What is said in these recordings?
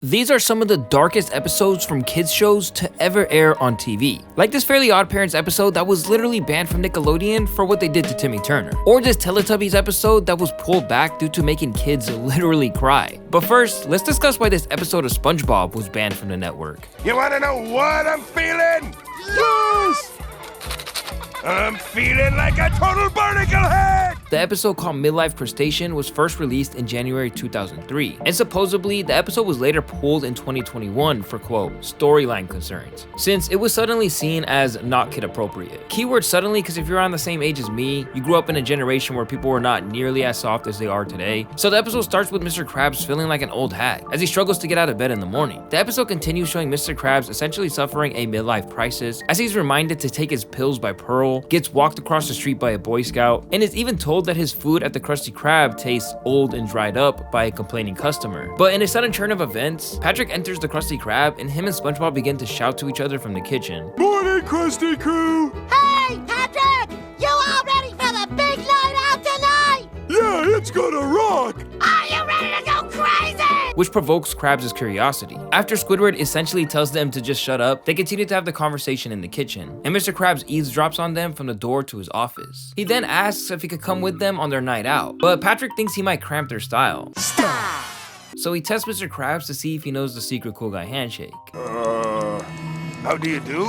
These are some of the darkest episodes from kids shows to ever air on TV. Like this Fairly Odd Parents episode that was literally banned from Nickelodeon for what they did to Timmy Turner. Or this Teletubbies episode that was pulled back due to making kids literally cry. But first, let's discuss why this episode of SpongeBob was banned from the network. You wanna know what I'm feeling? Yes! I'm feeling like a total barnacle head! The episode called Midlife Crustacean was first released in January 2003, and supposedly the episode was later pulled in 2021 for quote, storyline concerns, since it was suddenly seen as not kid appropriate. Keyword suddenly, because if you're around the same age as me, you grew up in a generation where people were not nearly as soft as they are today. So the episode starts with Mr. Krabs feeling like an old hag as he struggles to get out of bed in the morning. The episode continues showing Mr. Krabs essentially suffering a midlife crisis as he's reminded to take his pills by Pearl, gets walked across the street by a Boy Scout, and is even told that his food at the Krusty Krab tastes old and dried up by a complaining customer. But in a sudden turn of events, Patrick enters the Krusty Krab and him and SpongeBob begin to shout to each other from the kitchen. Morning, Krusty Crew! Hey, Patrick! You all ready for the big night out tonight? Yeah, it's gonna rock! Are you ready to go crazy? Which provokes Krabs' curiosity. After Squidward essentially tells them to just shut up, they continue to have the conversation in the kitchen, and Mr. Krabs eavesdrops on them from the door to his office. He then asks if he could come with them on their night out, but Patrick thinks he might cramp their style. Stop! So he tests Mr. Krabs to see if he knows the secret cool guy handshake. How do you do?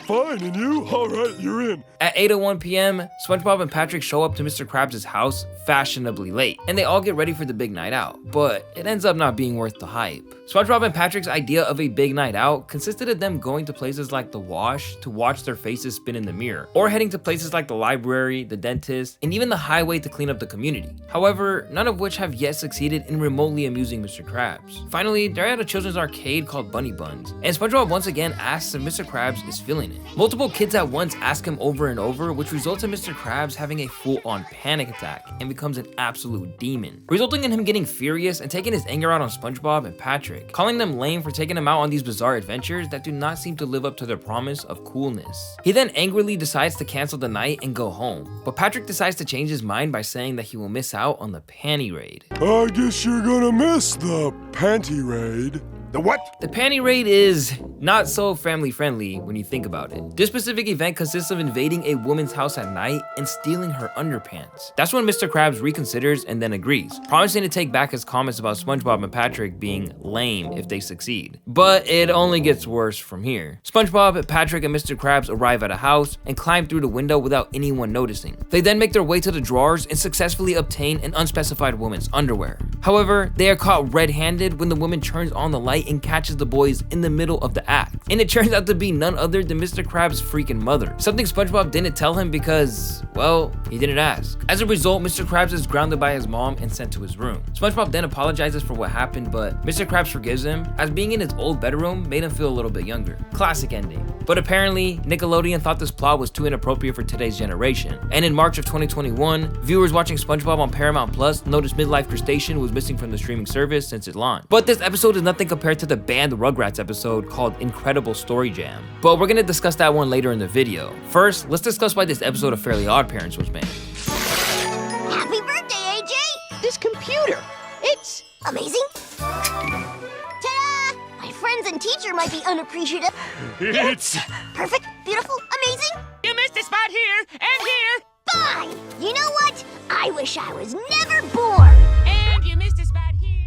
Fine, and you? Alright, you're in. At 8:01 p.m., SpongeBob and Patrick show up to Mr. Krabs' house fashionably late, and they all get ready for the big night out, but it ends up not being worth the hype. SpongeBob and Patrick's idea of a big night out consisted of them going to places like the wash to watch their faces spin in the mirror, or heading to places like the library, the dentist, and even the highway to clean up the community. However, none of which have yet succeeded in remotely amusing Mr. Krabs. Finally, they're at a children's arcade called Bunny Buns, and SpongeBob once again asks if Mr. Krabs is feeling it. Multiple kids at once ask him over and over, which results in Mr. Krabs having a full-on panic attack and becomes an absolute demon, resulting in him getting furious and taking his anger out on SpongeBob and Patrick, calling them lame for taking him out on these bizarre adventures that do not seem to live up to their promise of coolness. He then angrily decides to cancel the night and go home, but Patrick decides to change his mind by saying that he will miss out on the panty raid. I guess you're gonna miss the panty raid. The what? The panty raid is not so family friendly when you think about it. This specific event consists of invading a woman's house at night and stealing her underpants. That's when Mr. Krabs reconsiders and then agrees, promising to take back his comments about SpongeBob and Patrick being lame if they succeed. But it only gets worse from here. SpongeBob, Patrick, and Mr. Krabs arrive at a house and climb through the window without anyone noticing. They then make their way to the drawers and successfully obtain an unspecified woman's underwear. However, they are caught red-handed when the woman turns on the light and catches the boys in the middle of the act. And it turns out to be none other than Mr. Krabs' freaking mother. Something SpongeBob didn't tell him because, well, he didn't ask. As a result, Mr. Krabs is grounded by his mom and sent to his room. SpongeBob then apologizes for what happened, but Mr. Krabs forgives him, as being in his old bedroom made him feel a little bit younger. Classic ending. But apparently, Nickelodeon thought this plot was too inappropriate for today's generation. And in March of 2021, viewers watching SpongeBob on Paramount Plus noticed Midlife Crustacean was missing from the streaming service since it launched. But this episode is nothing compared to the banned Rugrats episode called Incredible Story Jam. But we're gonna discuss that one later in the video. First, let's discuss why this episode of Fairly Odd Parents was banned. Happy birthday, AJ! This computer, it's Amazing? Ta-da! My friends and teacher might be unappreciative. It's... Perfect, beautiful, amazing. you missed a spot here and here, Fine! You know what? I wish I was never born. and you missed a spot here.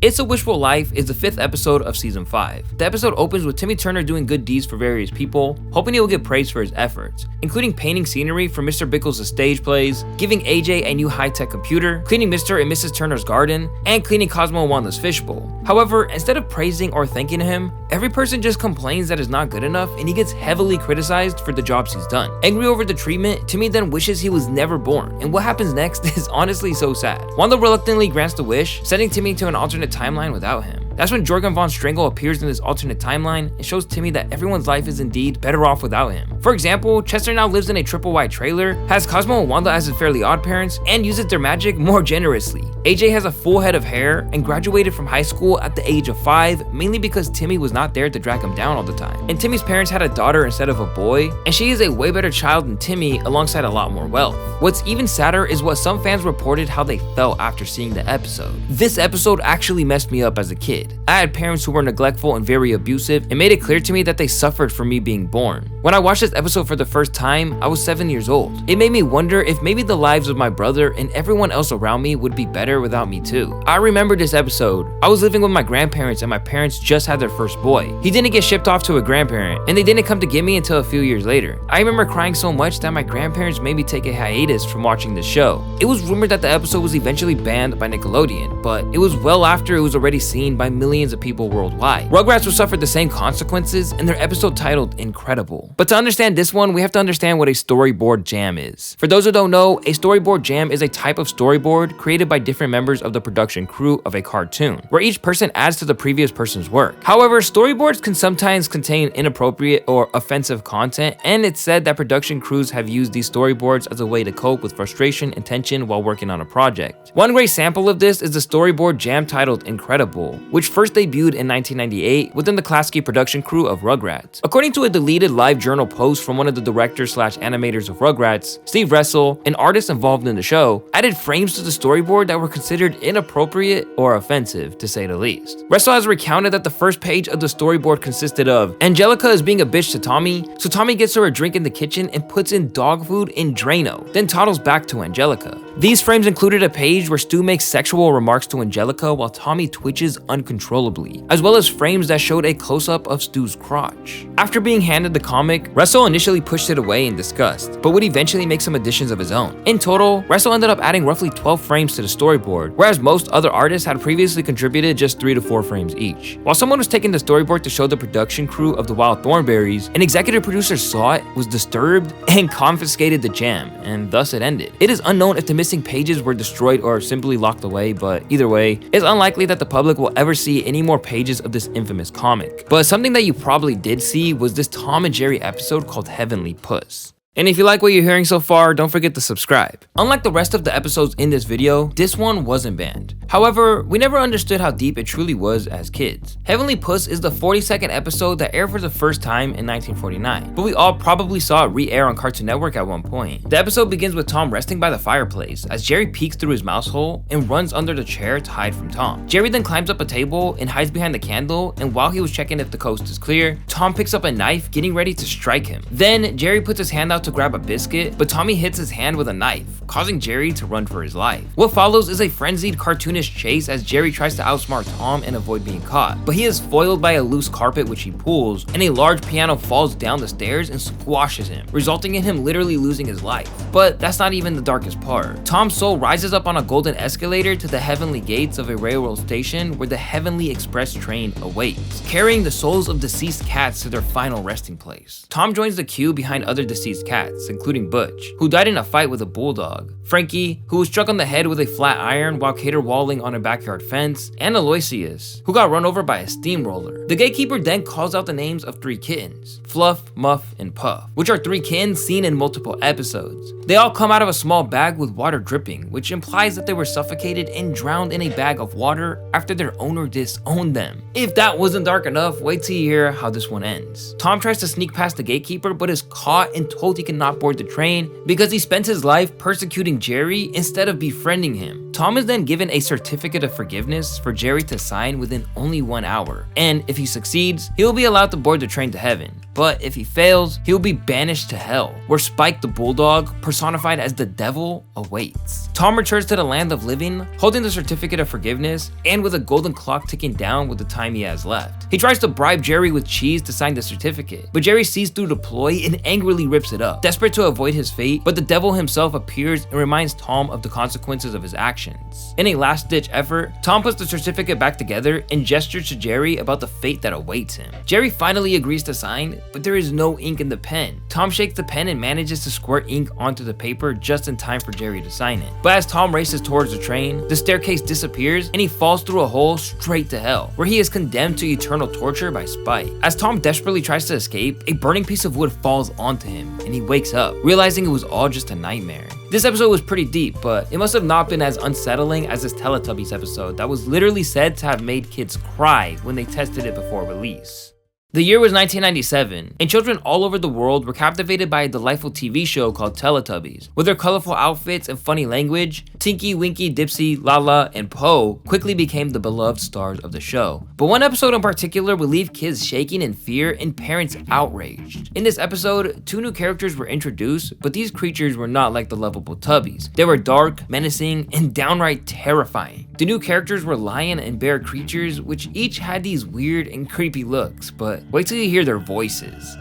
It's a Wishful Life is the 5th episode of season 5. The episode opens with Timmy Turner doing good deeds for various people, hoping he will get praise for his efforts, including painting scenery for Mr. Bickles' stage plays, giving AJ a new high-tech computer, cleaning Mr. and Mrs. Turner's garden, and cleaning Cosmo and Wanda's fishbowl. However, instead of praising or thanking him, every person just complains that it's not good enough and he gets heavily criticized for the jobs he's done. Angry over the treatment, Timmy then wishes he was never born, and what happens next is honestly so sad. Wanda reluctantly grants the wish, sending Timmy to an alternate timeline without him. That's when Jorgen von Strangle appears in this alternate timeline and shows Timmy that everyone's life is indeed better off without him. For example, Chester now lives in a triple wide trailer, has Cosmo and Wanda as his Fairly Odd Parents, and uses their magic more generously. AJ has a full head of hair and graduated from high school at the age of 5, mainly because Timmy was not there to drag him down all the time. And Timmy's parents had a daughter instead of a boy, and she is a way better child than Timmy alongside a lot more wealth. What's even sadder is what some fans reported how they felt after seeing the episode. This episode actually messed me up as a kid. I had parents who were neglectful and very abusive and made it clear to me that they suffered from me being born. When I watched this episode for the first time, I was 7 years old. It made me wonder if maybe the lives of my brother and everyone else around me would be better without me too. I remember this episode. I was living with my grandparents and my parents just had their first boy. He didn't get shipped off to a grandparent and they didn't come to get me until a few years later. I remember crying so much that my grandparents made me take a hiatus from watching the show. It was rumored that the episode was eventually banned by Nickelodeon, but it was well after it was already seen by millions of people worldwide. Rugrats would suffer the same consequences in their episode titled Incredible. But to understand this one, we have to understand what a storyboard jam is. For those who don't know, a storyboard jam is a type of storyboard created by different members of the production crew of a cartoon, where each person adds to the previous person's work. However, storyboards can sometimes contain inappropriate or offensive content, and it's said that production crews have used these storyboards as a way to cope with frustration and tension while working on a project. One great sample of this is the storyboard jam titled Incredible, which first debuted in 1998 within the Klasky production crew of Rugrats. According to a deleted live journal post from one of the directors/animators of Rugrats, Steve Ressel, an artist involved in the show, added frames to the storyboard that were considered inappropriate or offensive, to say the least. Ressel has recounted that the first page of the storyboard consisted of Angelica is being a bitch to Tommy, so Tommy gets her a drink in the kitchen and puts in dog food in Drano, then toddles back to Angelica. These frames included a page where Stu makes sexual remarks to Angelica while Tommy twitches uncontrollably, as well as frames that showed a close-up of Stu's crotch. After being handed the comic, Ressel initially pushed it away in disgust, but would eventually make some additions of his own. In total, Ressel ended up adding roughly 12 frames to the storyboard, whereas most other artists had previously contributed just 3 to 4 frames each. While someone was taking the storyboard to show the production crew of the Wild Thornberrys, an executive producer saw it, was disturbed, and confiscated the jam, and thus it ended. It is unknown if the missing pages were destroyed or simply locked away, but either way, it's unlikely that the public will ever see any more pages of this infamous comic. But something that you probably did see was this Tom and Jerry episode called Heavenly Puss. And if you like what you're hearing so far, don't forget to subscribe. Unlike the rest of the episodes in this video, this one wasn't banned. However, we never understood how deep it truly was as kids. Heavenly Puss is the 42nd episode that aired for the first time in 1949, but we all probably saw it re-air on Cartoon Network at one point. The episode begins with Tom resting by the fireplace as Jerry peeks through his mouse hole and runs under the chair to hide from Tom. Jerry then climbs up a table and hides behind the candle, and while he was checking if the coast is clear, Tom picks up a knife, getting ready to strike him. Then Jerry puts his hand out to grab a biscuit, but Tommy hits his hand with a knife, causing Jerry to run for his life. What follows is a frenzied cartoonish chase as Jerry tries to outsmart Tom and avoid being caught, but he is foiled by a loose carpet which he pulls, and a large piano falls down the stairs and squashes him, resulting in him literally losing his life. But that's not even the darkest part. Tom's soul rises up on a golden escalator to the heavenly gates of a railroad station where the Heavenly Express train awaits, carrying the souls of deceased cats to their final resting place. Tom joins the queue behind other deceased cats, including Butch, who died in a fight with a bulldog, Frankie, who was struck on the head with a flat iron while caterwauling on a backyard fence, and Aloysius, who got run over by a steamroller. The gatekeeper then calls out the names of 3 kittens, Fluff, Muff, and Puff, which are 3 kittens seen in multiple episodes. They all come out of a small bag with water dripping, which implies that they were suffocated and drowned in a bag of water after their owner disowned them. If that wasn't dark enough, wait till you hear how this one ends. Tom tries to sneak past the gatekeeper but is caught and told he cannot board the train because he spent his life persecuting Jerry instead of befriending him. Tom is then given a certificate of forgiveness for Jerry to sign within only 1 hour, and if he succeeds, he will be allowed to board the train to heaven. But if he fails, he will be banished to hell, where Spike the Bulldog, personified as the devil, awaits. Tom returns to the land of living, holding the certificate of forgiveness, and with a golden clock ticking down with the time he has left. He tries to bribe Jerry with cheese to sign the certificate, but Jerry sees through the ploy and angrily rips it up, desperate to avoid his fate, but the devil himself appears and reminds Tom of the consequences of his actions. In a last-ditch effort, Tom puts the certificate back together and gestures to Jerry about the fate that awaits him. Jerry finally agrees to sign, but there is no ink in the pen. Tom shakes the pen and manages to squirt ink onto the paper just in time for Jerry to sign it. But as Tom races towards the train, the staircase disappears and he falls through a hole straight to hell, where he is condemned to eternal torture by Spike. As Tom desperately tries to escape, a burning piece of wood falls onto him and he wakes up, realizing it was all just a nightmare. This episode was pretty deep, but it must have not been as unsettling as this Teletubbies episode that was literally said to have made kids cry when they tested it before release. The year was 1997, and children all over the world were captivated by a delightful TV show called Teletubbies. With their colorful outfits and funny language, Tinky, Winky, Dipsy, Lala, and Po quickly became the beloved stars of the show. But one episode in particular would leave kids shaking in fear and parents outraged. In this episode, 2 new characters were introduced, but these creatures were not like the lovable Tubbies. They were dark, menacing, and downright terrifying. The new characters were lion and bear creatures, which each had these weird and creepy looks, but wait till you hear their voices.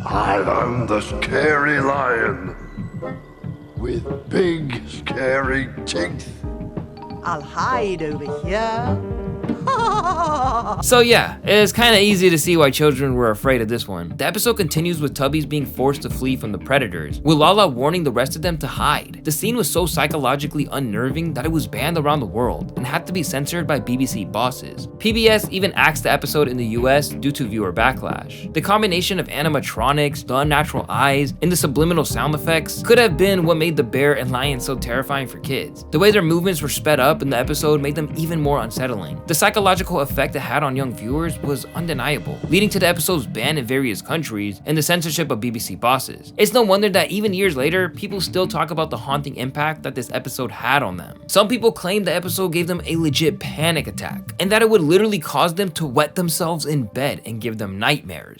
I am the scary lion with big, scary teeth. I'll hide over here. So yeah, it's kinda easy to see why children were afraid of this one. The episode continues with Tubbies being forced to flee from the predators, with Lala warning the rest of them to hide. The scene was so psychologically unnerving that it was banned around the world and had to be censored by BBC bosses. PBS even axed the episode in the US due to viewer backlash. The combination of animatronics, the unnatural eyes, and the subliminal sound effects could have been what made the bear and lion so terrifying for kids. The way their movements were sped up in the episode made them even more unsettling. The psychological effect it had on young viewers was undeniable, leading to the episode's ban in various countries and the censorship of BBC bosses. It's no wonder that even years later, people still talk about the haunting impact that this episode had on them. Some people claim the episode gave them a legit panic attack, and that it would literally cause them to wet themselves in bed and give them nightmares.